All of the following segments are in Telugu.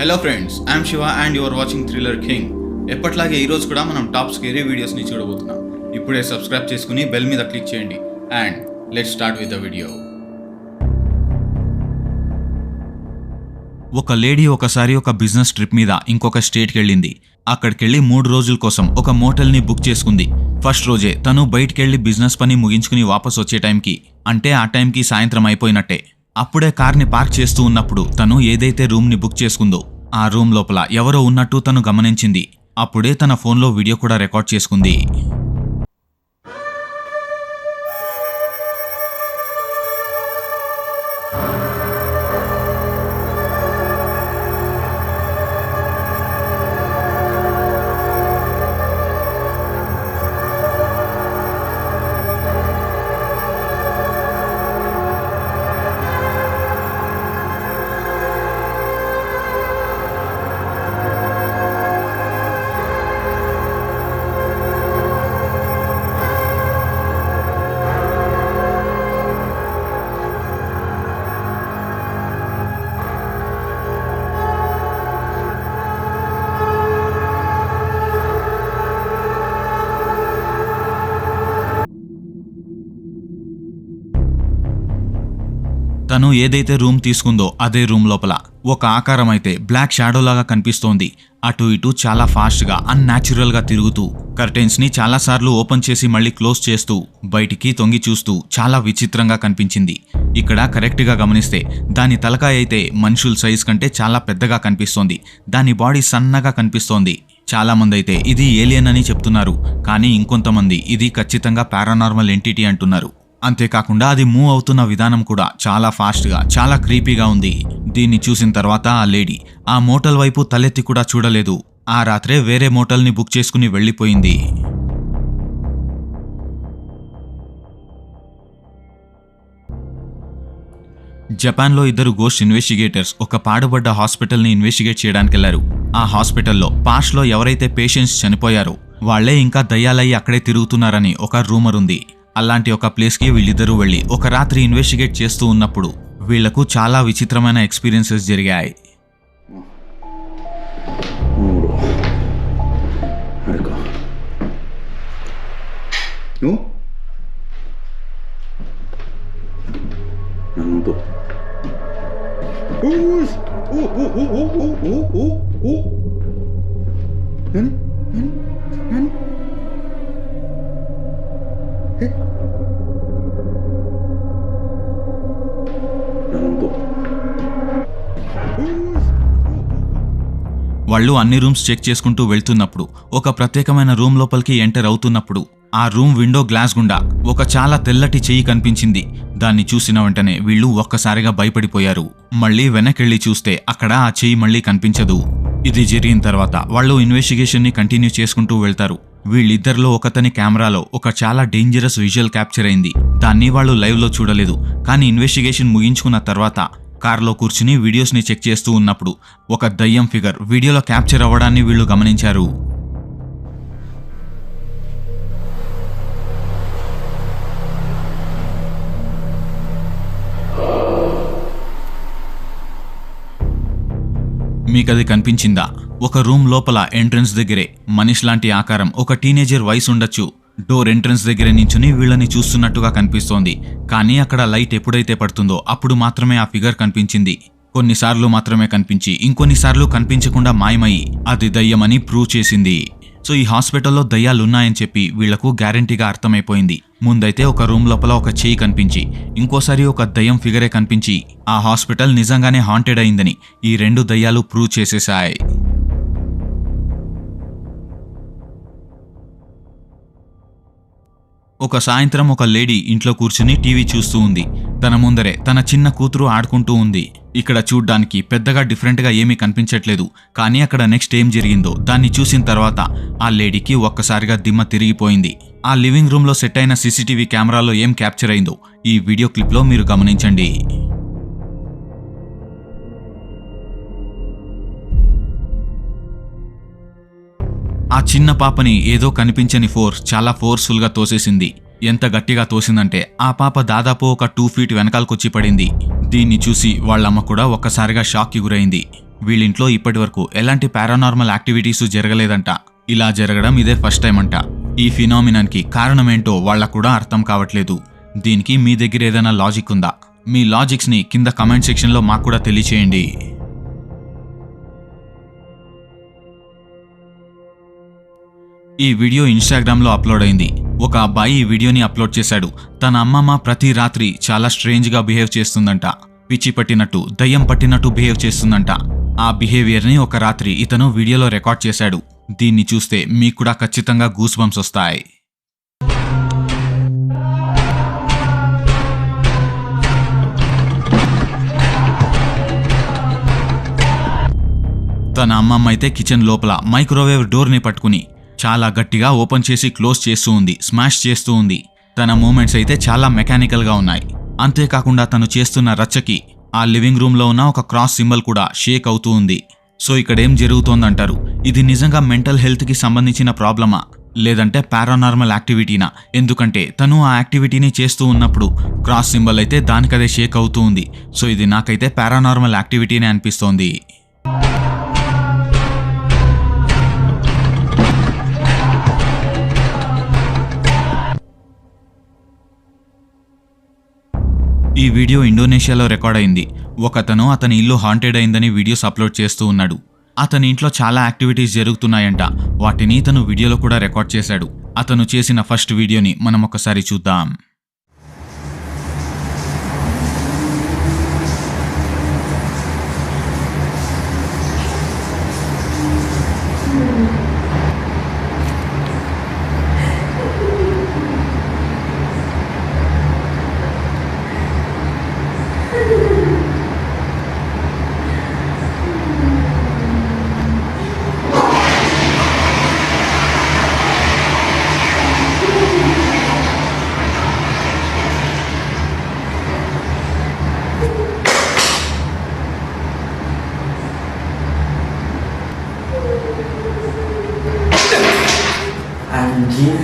Hello friends, I'm Shiva and your watching thriller king. ఎప్పట్లాగే ఈరోజు కూడా మనం టాప్ స్కేరీ వీడియోస్ని చూడబోతున్నాం. ఇప్పుడే సబ్స్క్రైబ్ చేసుకుని బెల్ మీద క్లిక్ చేయండి and let's start with the video. ఒక లేడీ ఒకసారి ఒక బిజినెస్ ట్రిప్ మీద ఇంకొక స్టేట్కి వెళ్ళింది. అక్కడికెళ్ళి 3 రోజుల కోసం ఒక మోటల్ని బుక్ చేసుకుంది. ఫస్ట్ రోజే తను బయటికెళ్ళి బిజినెస్ పని ముగించుకుని వాపస్ వచ్చే టైంకి, అంటే ఆ టైంకి సాయంత్రం అయిపోయినట్టే. అప్పుడే కార్ని పార్క్ చేస్తూ ఉన్నప్పుడు తను ఏదైతే రూమ్ని బుక్ చేసుకుందో ఆ రూమ్ లోపల ఎవరో ఉన్నట్టు తను గమనించింది. అప్పుడే తన ఫోన్లో వీడియో కూడా రికార్డ్ చేసుకుంది. తను ఏదైతే రూమ్ తీసుకుందో అదే రూమ్ లోపల ఒక ఆకారం అయితే బ్లాక్ షాడో లాగా కనిపిస్తోంది. అటు ఇటు చాలా ఫాస్ట్గా అన్యాచురల్ గా తిరుగుతూ కర్టెన్స్ ని చాలాసార్లు ఓపెన్ చేసి మళ్ళీ క్లోజ్ చేస్తూ బయటికి తొంగి చూస్తూ చాలా విచిత్రంగా కనిపించింది. ఇక్కడ కరెక్ట్ గా గమనిస్తే దాని తలకాయ అయితే మనుషుల సైజ్ కంటే చాలా పెద్దగా కనిపిస్తోంది. దాని బాడీ సన్నగా కనిపిస్తోంది. చాలా మంది అయితే ఇది ఏలియన్ అని చెప్తున్నారు, కానీ ఇంకొంతమంది ఇది ఖచ్చితంగా పారానార్మల్ ఎంటిటీ అంటున్నారు. అంతేకాకుండా అది మూవ్ అవుతున్న విధానం కూడా చాలా ఫాస్ట్గా చాలా క్రీపీగా ఉంది. దీన్ని చూసిన తర్వాత ఆ లేడీ ఆ మోటల్ వైపు తలెత్తి కూడా చూడలేదు. ఆ రాత్రే వేరే మోటల్ని బుక్ చేసుకుని వెళ్ళిపోయింది. జపాన్లో 2 గోస్ట్ ఇన్వెస్టిగేటర్స్ ఒక పాడుబడ్డ హాస్పిటల్ని ఇన్వెస్టిగేట్ చేయడానికి వెళ్లారు. ఆ హాస్పిటల్లో పాస్ట్లో ఎవరైతే పేషెంట్స్ చనిపోయారో వాళ్లే ఇంకా దయ్యాలయ్యి అక్కడే తిరుగుతున్నారని ఒక రూమర్ ఉంది. అలాంటి ఒక ప్లేస్కి వీళ్ళిద్దరూ వెళ్ళి ఒక రాత్రి ఇన్వెస్టిగేట్ చేస్తూ ఉన్నప్పుడు వీళ్లకు చాలా విచిత్రమైన ఎక్స్పీరియన్సెస్ జరిగాయి. వాళ్ళు అన్ని రూమ్స్ చెక్ చేసుకుంటూ వెళ్తున్నప్పుడు ఒక ప్రత్యేకమైన రూమ్ లోపలికి ఎంటర్ అవుతున్నప్పుడు ఆ రూమ్ విండో గ్లాస్ గుండా ఒక చాలా తెల్లటి చెయ్యి కనిపించింది. దాన్ని చూసిన వెంటనే వీళ్ళు ఒక్కసారిగా భయపడిపోయారు. మళ్ళీ వెనకెళ్ళి చూస్తే అక్కడ ఆ చెయ్యి మళ్ళీ కనిపించదు. ఇది జరిగిన తర్వాత వాళ్ళు ఇన్వెస్టిగేషన్ ని కంటిన్యూ చేసుకుంటూ వెళ్తారు. వీళ్ళిద్దరిలో ఒకతని కెమెరాలో ఒక చాలా డేంజరస్ విజువల్ క్యాప్చర్ అయింది. దాన్ని వాళ్ళు లైవ్ లో చూడలేదు, కానీ ఇన్వెస్టిగేషన్ ముగించుకున్న తర్వాత కార్లో కూర్చుని వీడియోస్ని చెక్ చేస్తూ ఉన్నప్పుడు ఒక దయ్యం ఫిగర్ వీడియోలో క్యాప్చర్ అవ్వడాన్ని వీళ్ళు గమనించారు. మీకది కనిపించిందా? ఒక రూమ్ లోపల ఎంట్రన్స్ దగ్గరే మనిషి లాంటి ఆకారం, ఒక టీనేజర్ వయసు ఉండొచ్చు, డోర్ ఎంట్రన్స్ దగ్గర నించుని వీళ్ళని చూస్తున్నట్టుగా కనిపిస్తోంది. కానీ అక్కడ లైట్ ఎప్పుడైతే పడుతుందో అప్పుడు మాత్రమే ఆ ఫిగర్ కనిపించింది. కొన్నిసార్లు మాత్రమే కనిపించి ఇంకొన్నిసార్లు కనిపించకుండా మాయమయ్యి అది దయ్యమని ప్రూవ్ చేసింది. సో ఈ హాస్పిటల్లో దయ్యాలున్నాయని చెప్పి వీళ్లకు గ్యారంటీగా అర్థమైపోయింది. ముందైతే ఒక రూమ్ లోపల ఒక చెయ్యి కనిపించి, ఇంకోసారి ఒక దయ్యం ఫిగరే కనిపించి ఆ హాస్పిటల్ నిజంగానే హాంటెడ్ అయిందని ఈ 2 దయ్యాలు ప్రూవ్ చేసేశాయి. ఒక సాయంత్రం ఒక లేడీ ఇంట్లో కూర్చుని టీవీ చూస్తూ ఉంది. తన ముందరే తన చిన్న కూతురు ఆడుకుంటూ ఉంది. ఇక్కడ చూడ్డానికి పెద్దగా డిఫరెంట్గా ఏమీ కనిపించట్లేదు, కానీ అక్కడ నెక్స్ట్ ఏం జరిగిందో దాన్ని చూసిన తర్వాత ఆ లేడీకి ఒక్కసారిగా దిమ్మ తిరిగిపోయింది. ఆ లివింగ్ రూమ్లో సెట్ అయిన సీసీటీవీ కెమెరాలో ఏం క్యాప్చర్ అయిందో ఈ వీడియో క్లిప్లో మీరు గమనించండి. ఆ చిన్న పాపని ఏదో కనిపించని ఫోర్స్ చాలా ఫోర్స్ఫుల్గా తోసేసింది. ఎంత గట్టిగా తోసిందంటే ఆ పాప దాదాపు ఒక 2 ఫీట్ వెనకాలకొచ్చి పడింది. దీన్ని చూసి వాళ్ళమ్మ కూడా ఒక్కసారిగా షాక్కి గురైంది. వీళ్ళింట్లో ఇప్పటివరకు ఎలాంటి పారానార్మల్ యాక్టివిటీస్ జరగలేదంట. ఇలా జరగడం ఇదే ఫస్ట్ టైం అంట. ఈ ఫినామినన్కి కారణమేంటో వాళ్ళకు కూడా అర్థం కావట్లేదు. దీనికి మీ దగ్గర ఏదైనా లాజిక్ ఉందా? మీ లాజిక్స్ని కింద కమెంట్ సెక్షన్లో మాకు కూడా తెలియచేయండి. ఈ వీడియో ఇన్స్టాగ్రామ్లో అప్లోడ్ అయింది. ఒక అబ్బాయి ఈ వీడియోని అప్లోడ్ చేశాడు. తన అమ్మమ్మ ప్రతి రాత్రి చాలా స్ట్రేంజ్గా బిహేవ్ చేస్తుందంట. పిచ్చి పట్టినట్టు, దయ్యం పట్టినట్టు బిహేవ్ చేస్తుందంట. ఆ బిహేవియర్ని ఒక రాత్రి ఇతను వీడియోలో రికార్డ్ చేశాడు. దీన్ని చూస్తే మీకు కూడా ఖచ్చితంగా గూస్ బంప్స్ వస్తాయి. తన అమ్మమ్మ అయితే కిచెన్ లోపల మైక్రోవేవ్ డోర్ని పట్టుకుని చాలా గట్టిగా ఓపెన్ చేసి క్లోజ్ చేస్తూ ఉంది, స్మాష్ చేస్తూ ఉంది. తన మూమెంట్స్ అయితే చాలా మెకానికల్గా ఉన్నాయి. అంతేకాకుండా తను చేస్తున్న రచ్చకి ఆ లివింగ్ రూమ్లో ఉన్న ఒక క్రాస్ సింబల్ కూడా షేక్ అవుతూ ఉంది. సో ఇక్కడేం జరుగుతోందంటారు? ఇది నిజంగా మెంటల్ హెల్త్కి సంబంధించిన ప్రాబ్లమా, లేదంటే పారానార్మల్ యాక్టివిటీనా? ఎందుకంటే తను ఆ యాక్టివిటీని చేస్తూ ఉన్నప్పుడు క్రాస్ సింబల్ అయితే దానికదే షేక్ అవుతూ ఉంది. సో ఇది నాకైతే పారానార్మల్ యాక్టివిటీనే అనిపిస్తోంది. ఈ వీడియో ఇండోనేషియాలో రికార్డ్ అయింది. ఒకతను అతని ఇల్లు హాంటెడ్ అయిందని వీడియోస్ అప్లోడ్ చేస్తూ ఉన్నాడు. అతని ఇంట్లో చాలా యాక్టివిటీస్ జరుగుతున్నాయంట. వాటిని తను వీడియోలో కూడా రికార్డ్ చేశాడు. అతను చేసిన ఫస్ట్ వీడియోని మనం ఒకసారి చూద్దాం. Anjing.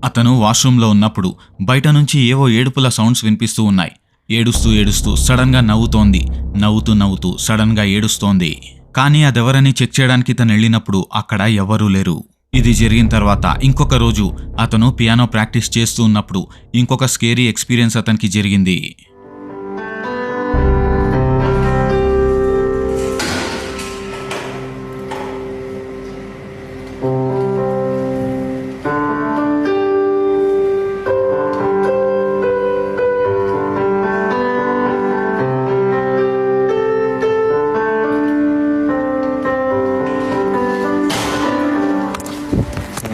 అతను వాష్రూమ్లో ఉన్నప్పుడు బయట నుంచి ఏవో ఏడుపుల సౌండ్స్ వినిపిస్తూ ఉన్నాయి. ఏడుస్తూ ఏడుస్తూ సడన్గా నవ్వుతోంది. నవ్వుతూ సడన్గా ఏడుస్తోంది. కానీ అదెవరని చెక్ చేయడానికి తను వెళ్ళినప్పుడు అక్కడ ఎవరూ లేరు. ఇది జరిగిన తర్వాత ఇంకొక రోజు అతను పియానో ప్రాక్టీస్ చేస్తూ ఉన్నప్పుడు ఇంకొక స్కేరీ ఎక్స్పీరియన్స్ అతనికి జరిగింది.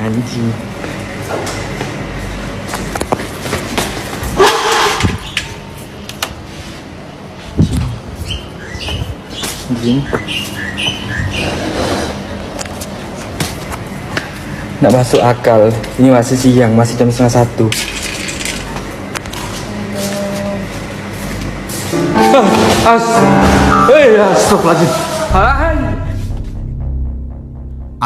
Anjing. Anjing. Nggak masuk akal. Ini masih siang, masih jam 1:30. Astagfirullahaladzim.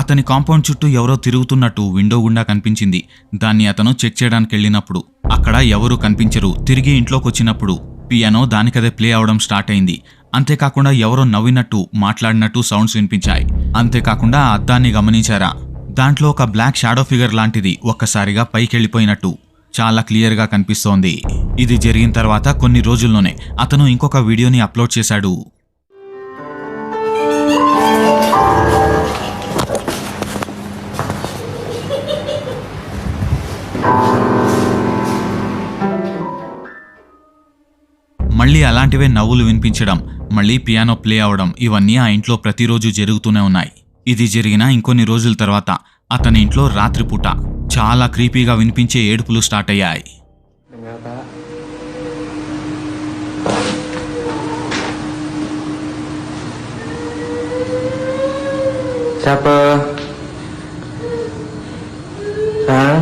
అతని కాంపౌండ్ చుట్టూ ఎవరో తిరుగుతున్నట్టు విండో గుండా కనిపించింది. దాన్ని అతను చెక్ చేయడానికి వెళ్ళినప్పుడు అక్కడ ఎవరూ కనిపించరు. తిరిగి ఇంట్లోకి వచ్చినప్పుడు పియానో దానికదే ప్లే అవడం స్టార్ట్ అయింది. అంతేకాకుండా ఎవరో నవ్వినట్టు, మాట్లాడినట్టు సౌండ్స్ వినిపించాయి. అంతేకాకుండా ఆ అద్దాన్ని గమనించారా? దాంట్లో ఒక బ్లాక్ షాడో ఫిగర్ లాంటిది ఒక్కసారిగా పైకెళ్ళిపోయినట్టు చాలా క్లియర్గా కనిపిస్తోంది. ఇది జరిగిన తర్వాత కొన్ని రోజుల్లోనే అతను ఇంకొక వీడియోని అప్లోడ్ చేశాడు. మళ్ళీ అలాంటివే నవ్వులు వినిపించడం, మళ్ళీ పియానో ప్లే అవడం ఇవన్నీ ఆ ఇంట్లో ప్రతిరోజు జరుగుతూనే ఉన్నాయి. ఇది జరిగిన ఇంకొన్ని రోజుల తర్వాత అతని ఇంట్లో రాత్రిపూట చాలా క్రీపీగా వినిపించే ఏడుపులు స్టార్ట్ అయ్యాయి. Dengar Pak. Siapa? Sang?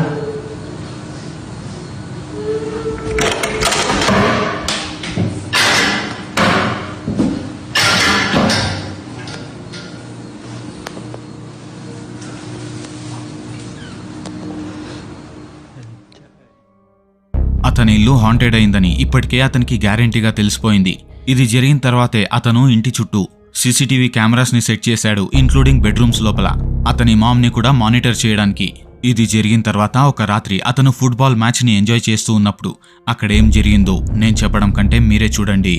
అతని ఇల్లు హాంటెడ్ అయిందని ఇప్పటికే అతనికి గ్యారెంటీగా తెలిసిపోయింది. ఇది జరిగిన తర్వాతే అతను ఇంటి చుట్టూ సీసీటీవీ కెమెరాస్ ని సెట్ చేశాడు, ఇంక్లూడింగ్ బెడ్రూమ్స్ లోపల అతని మామ్ ని కూడా మానిటర్ చేయడానికి. ఇది జరిగిన తర్వాత ఒక రాత్రి అతను ఫుట్బాల్ మ్యాచ్ ని ఎంజాయ్ చేస్తూ ఉన్నప్పుడు అక్కడేం జరిగిందో నేను చెప్పడం కంటే మీరే చూడండి.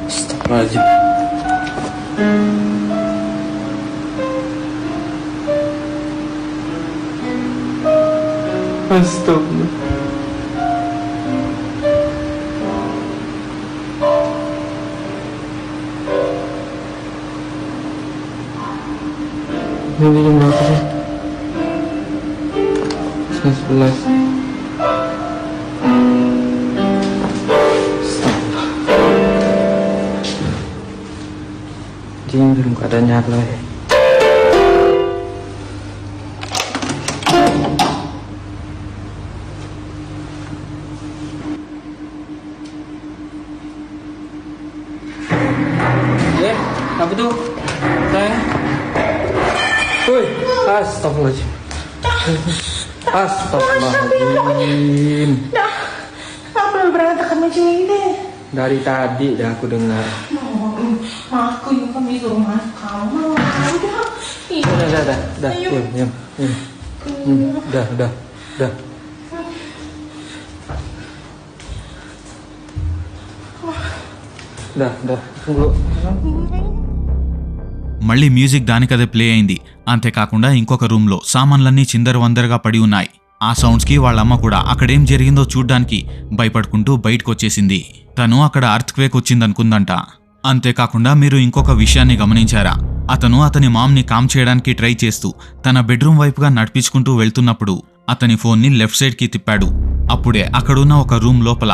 Astagfirullahaladzim. Astagfirullah. Ini jam berapa sih? 11. Ini belum keadaan nyala ya. Apa tuh? Sayang. Woi, astagfirullahaladzim. Astagfirullahaladzim. Apa berantakan macam ini? Dari tadi dah aku dengar. Aku yang kami suruh masuk kamar. Dah. Diam. Dah. Dah. Tunggu. మళ్ళీ మ్యూజిక్ దానికదే ప్లే అయింది. అంతేకాకుండా ఇంకొక రూమ్లో సామాన్లన్నీ చిందరవందరగా పడి ఉన్నాయి. ఆ సౌండ్స్కి వాళ్ళమ్మ కూడా అక్కడేం జరిగిందో చూడ్డానికి భయపడుకుంటూ బయటకొచ్చేసింది. తను అక్కడ అర్త్క్వేక్ వచ్చిందనుకుందంట. అంతేకాకుండా మీరు ఇంకొక విషయాన్ని గమనించారా? అతను అతని మామ్ని కామ్ చేయడానికి ట్రై చేస్తూ తన బెడ్రూమ్ వైపుగా నడిపించుకుంటూ వెళ్తున్నప్పుడు అతని ఫోన్ని లెఫ్ట్ సైడ్కి తిప్పాడు. అప్పుడే అక్కడున్న ఒక రూమ్ లోపల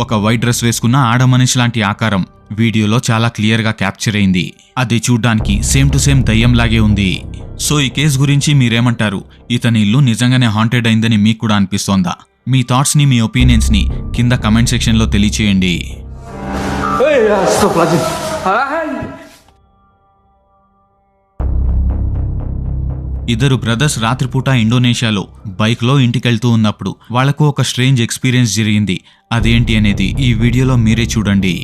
ఒక వైట్ డ్రెస్ వేసుకున్న ఆడమనిషి లాంటి ఆకారం వీడియోలో చాలా క్లియర్గా క్యాప్చర్ అయింది. అది చూడ్డానికి సేమ్ టు సేమ్ దయ్యంలాగే ఉంది. సో ఈ కేసు గురించి మీరేమంటారు? ఇతని ఇల్లు నిజంగానే హాంటెడ్ అయిందని మీకు కూడా అనిపిస్తోందా? మీ థాట్స్ని, మీ ఒపీనియన్స్ని కింద కమెంట్ సెక్షన్లో తెలియచేయండి. ఇద్దరు బ్రదర్స్ రాత్రిపూట ఇండోనేషియాలో బైక్లో ఇంటికెళ్తూ ఉన్నప్పుడు వాళ్లకు ఒక స్ట్రేంజ్ ఎక్స్పీరియన్స్ జరిగింది. అదేంటి అనేది ఈ వీడియోలో మీరే చూడండి.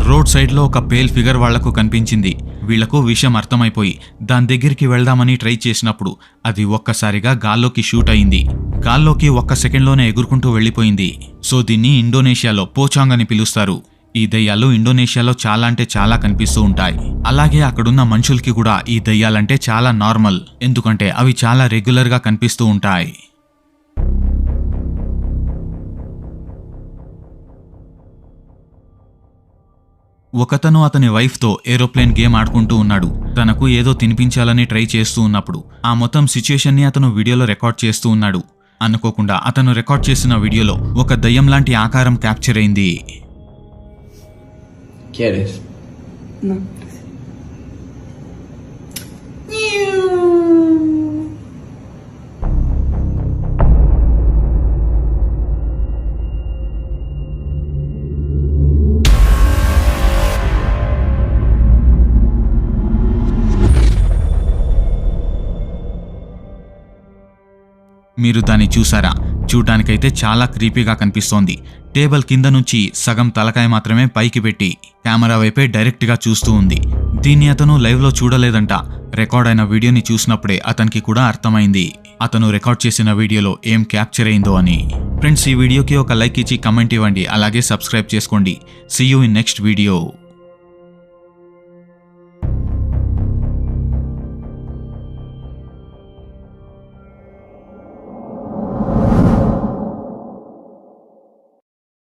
రోడ్ సైడ్ లో ఒక పేల్ ఫిగర్ వాళ్లకు కనిపించింది. వీళ్లకు విషయం అర్థమైపోయి దాని దగ్గరికి వెళ్దామని ట్రై చేసినప్పుడు అది ఒక్కసారిగా గాల్లోకి షూట్ అయింది. గాల్లోకి ఒక్క సెకండ్లోనే ఎగురుకుంటూ వెళ్లిపోయింది. సో దీన్ని ఇండోనేషియాలో పోచాంగ్ అని పిలుస్తారు. ఈ దయ్యాలు ఇండోనేషియాలో చాలా అంటే చాలా కనిపిస్తూ ఉంటాయి. అలాగే అక్కడున్న మనుషులకి కూడా ఈ దయ్యాలంటే చాలా నార్మల్, ఎందుకంటే అవి చాలా రెగ్యులర్ గా కనిపిస్తూ ఉంటాయి. ఒకతను అతని వైఫ్తో ఏరోప్లేన్ గేమ్ ఆడుకుంటూ ఉన్నాడు. తనకు ఏదో తినిపించాలని ట్రై చేస్తూ ఉన్నప్పుడు ఆ మొత్తం సిచ్యుయేషన్ని అతను వీడియోలో రికార్డ్ చేస్తూ ఉన్నాడు. అనుకోకుండా అతను రికార్డ్ చేసిన వీడియోలో ఒక దయ్యం లాంటి ఆకారం క్యాప్చర్ అయింది. ¿Quieres? No. మీరు దాన్ని చూసారా? చూడ్డానికైతే చాలా క్రీపీగా కనిపిస్తోంది. టేబుల్ కింద నుంచి సగం తలకాయ మాత్రమే పైకి పెట్టి కెమెరా వైపే డైరెక్ట్గా చూస్తూ ఉంది. దీన్ని అతను లైవ్లో చూడలేదంట. రికార్డ్ అయిన వీడియోని చూసినప్పుడే అతనికి కూడా అర్థమైంది అతను రికార్డ్ చేసిన వీడియోలో ఏం క్యాప్చర్ అయిందో అని. ఫ్రెండ్స్, ఈ వీడియోకి ఒక లైక్ ఇచ్చి కమెంట్ ఇవ్వండి. అలాగే సబ్స్క్రైబ్ చేసుకోండి. See you in next video.